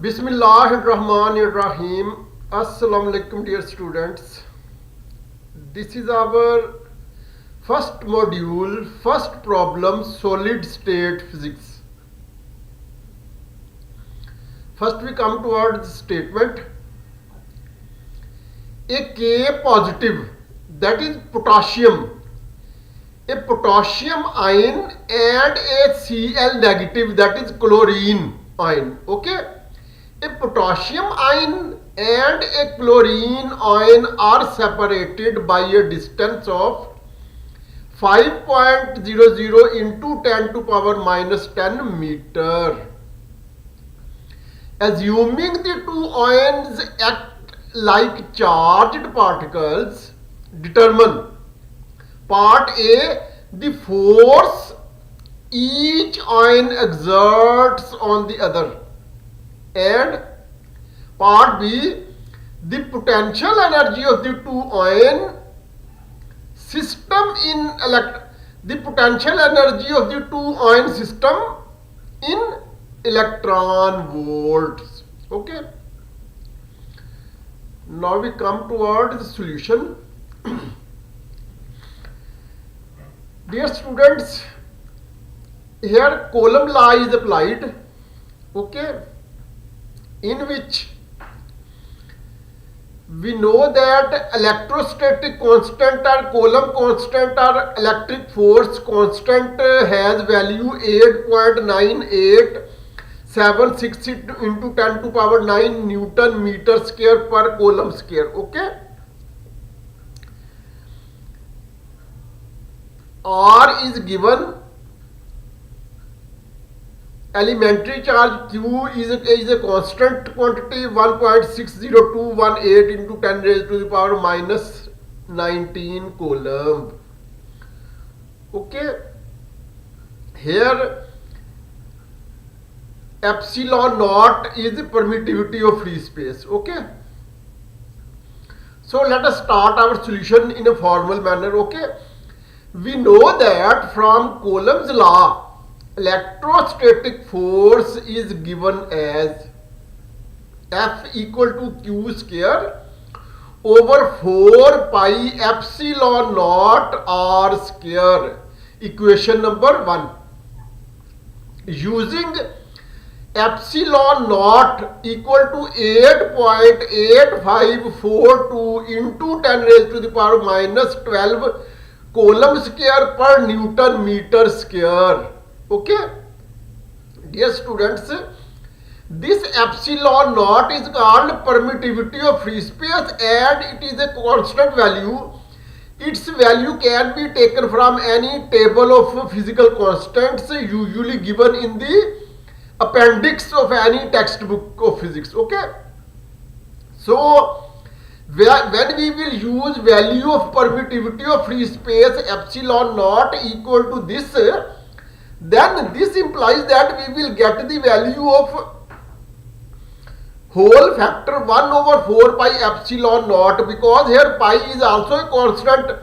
Bismillahirrahmanirrahim. Assalamu alaikum, dear students. This is our first module, first problem, solid state physics. First, we come towards statement. A K positive, that is potassium, a potassium ion, and a Cl negative, that is chlorine ion. Okay. A potassium ion and a chlorine ion are separated by a distance of 5.00 into 10 to power minus 10 meter. Assuming the two ions act like charged particles, determine part A, the force each ion exerts on the other, and part B, the potential energy of the two ion system in the potential energy of the two ion system in electron volts. Okay. Now we come towards the solution. Dear students, here Coulomb law is applied. Okay. In which we know that electrostatic constant or Coulomb constant or electric force constant has value 8.9876 into 10 to power 9 Newton meter square per Coulomb square. Okay. R is given. Elementary charge Q is a constant quantity 1.60218 into 10 raised to the power minus 19 Coulomb. Okay. Here epsilon naught is the permittivity of free space. Okay. So let us start our solution in a formal manner. Okay. We know that from Coulomb's law, electrostatic force is given as F equal to Q square over 4 pi epsilon naught R square. Equation number 1. Using epsilon naught equal to 8.8542 into 10 raised to the power minus 12 Coulomb square per Newton meter square. Okay. Dear students, this epsilon naught is called permittivity of free space and it is a constant value. Its value can be taken from any table of physical constants usually given in the appendix of any textbook of physics. Okay. So when we will use value of permittivity of free space epsilon naught equal to this, then this implies that we will get the value of whole factor 1 over 4 pi epsilon naught, because here pi is also a constant.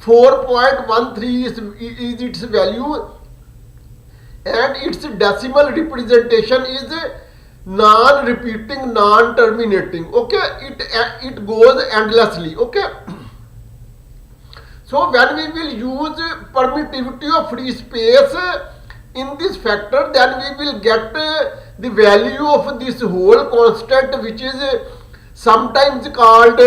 4.13 is its value and its decimal representation is non-repeating, non-terminating. Okay, it goes endlessly. Okay. So when we will use permittivity of free space in this factor, then we will get the value of this whole constant, which is sometimes called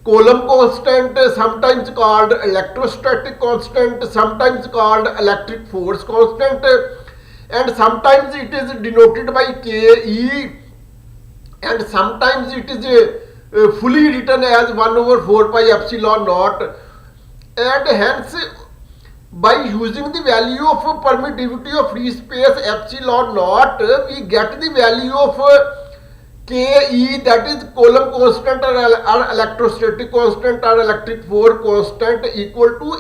Coulomb constant, sometimes called electrostatic constant, sometimes called electric force constant, and sometimes it is denoted by Ke, and sometimes it is fully written as 1 over 4 pi epsilon naught, and hence by using the value of permittivity of free space epsilon naught, we get the value of Ke, that is Coulomb constant or electrostatic constant or electric force constant, equal to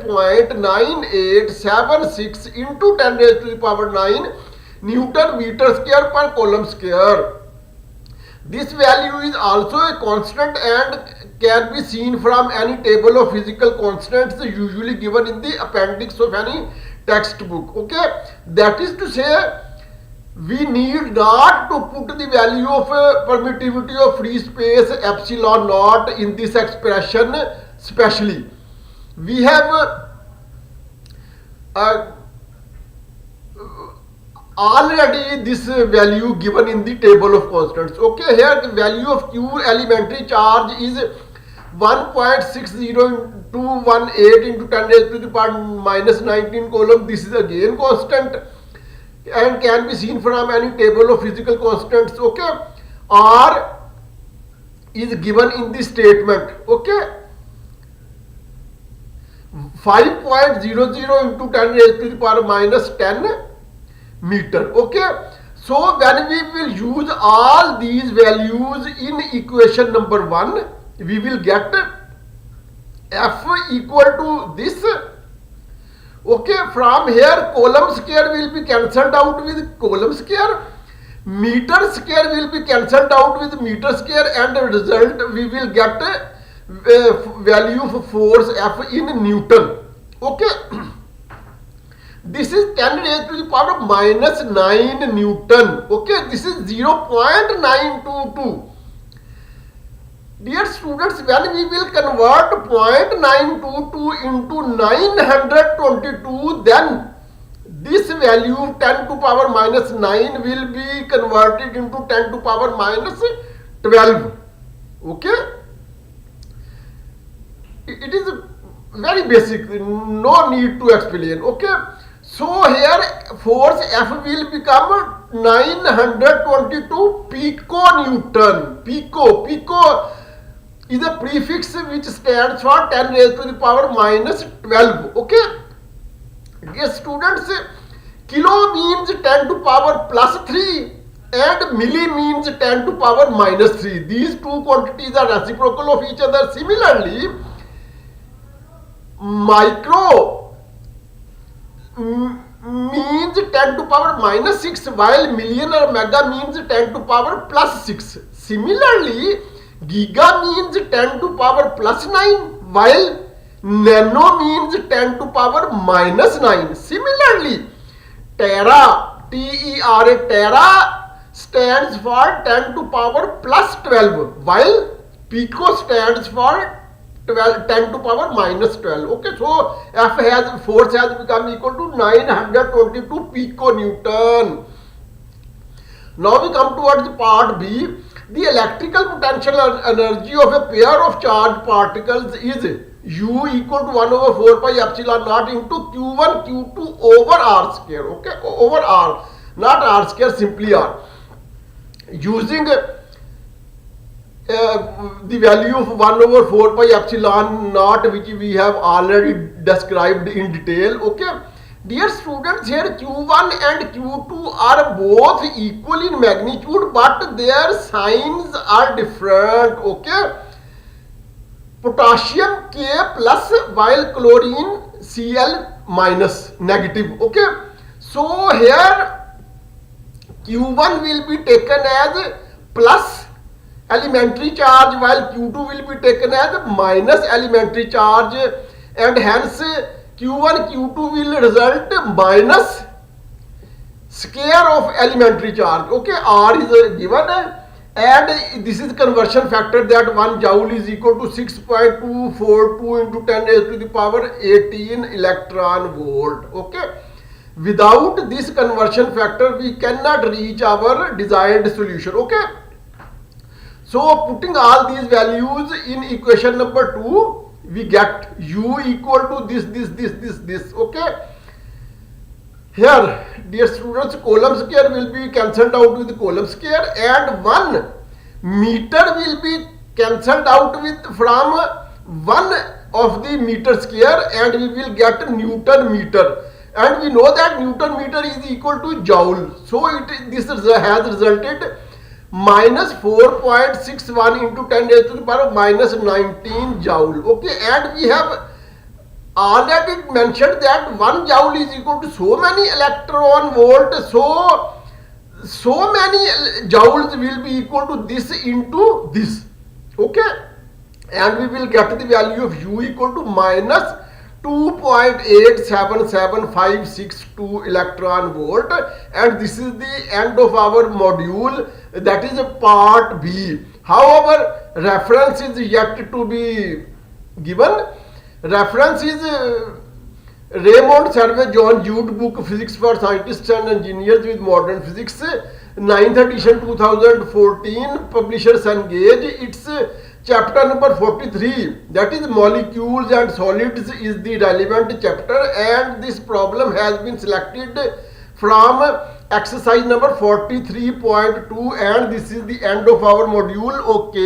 8.9876 into 10 raised to the power 9 Newton meter square per Coulomb square. This value is also a constant and can be seen from any table of physical constants usually given in the appendix of any textbook. Okay, that is to say we need not to put the value of permittivity of free space epsilon naught in this expression specially. We have already this value given in the table of constants. Okay, here the value of q elementary charge is 1.60 into 18 into 10 raised to the power minus 19 coulomb. This is again constant and can be seen from any table of physical constants. Okay, R is given in the statement. Okay, 5.00 into 10 raised to the power minus 10 meter. Okay, so when we will use all these values in equation number 1, we will get F equal to this. Okay, from here column square will be cancelled out with column square, meter square will be cancelled out with meter square, and the result we will get value of force F in Newton. Okay, this is 10 raised to the power of minus 9 Newton. Okay, this is 0.922. Dear students, when we will convert 0.922 into 922, then this value 10 to power minus 9 will be converted into 10 to power minus 12. Okay, it is very basic, no need to explain. Okay, so here force F will become 922 piconewton. Pico is a prefix which stands for 10 raised to the power minus 12. Okay, dear students, kilo means 10 to power plus 3 and milli means 10 to power minus 3. These two quantities are reciprocal of each other. Similarly, micro means 10 to power minus 6, while million or mega means 10 to power plus 6. Similarly, giga means 10 to power plus 9, while nano means 10 to power minus 9. Similarly, tera, T-E-R-A, tera stands for 10 to power plus 12, while pico stands for 10 to power minus 12. Okay, so force has become equal to 922 piconewton. Now we come towards part B. The electrical potential energy of a pair of charged particles is U equal to 1 over 4 pi epsilon naught into Q1 Q2 over R square. Okay, over R, not R square, simply R. Using the value of 1 over 4 pi epsilon naught, which we have already described in detail. Okay, dear students, here Q1 and Q2 are both equal in magnitude, but their signs are different. Okay, potassium K plus while chlorine Cl minus, negative. Okay, so here Q1 will be taken as plus elementary charge, while Q2 will be taken as minus elementary charge, and hence Q1 Q2 will result minus square of elementary charge. Okay, R is given, and this is conversion factor that 1 joule is equal to 6.242 into 10 raised to the power 18 electron volt. Okay, without this conversion factor we cannot reach our desired solution. Okay, so putting all these values in equation number 2, we get U equal to this. Okay, here dear students, column square will be cancelled out with column square, and 1 meter will be cancelled out with from 1 of the meter square, and we will get Newton meter, and we know that Newton meter is equal to joule. So this has resulted minus 4.61 into 10 raised to the power minus 19 joule. Okay, and we have already mentioned that 1 joule is equal to so many electron volt, so many joules will be equal to this into this. Okay, and we will get the value of U equal to minus 2.877562 electron volt, and this is the end of our module, that is part B. However, reference is yet to be given. Reference is Raymond Survey John Jude book Physics for Scientists and Engineers with Modern Physics, 9th edition 2014, publisher Cengage. It's chapter number 43, that is molecules and solids is the relevant chapter, and this problem has been selected from exercise number 43.2, and this is the end of our module. Okay.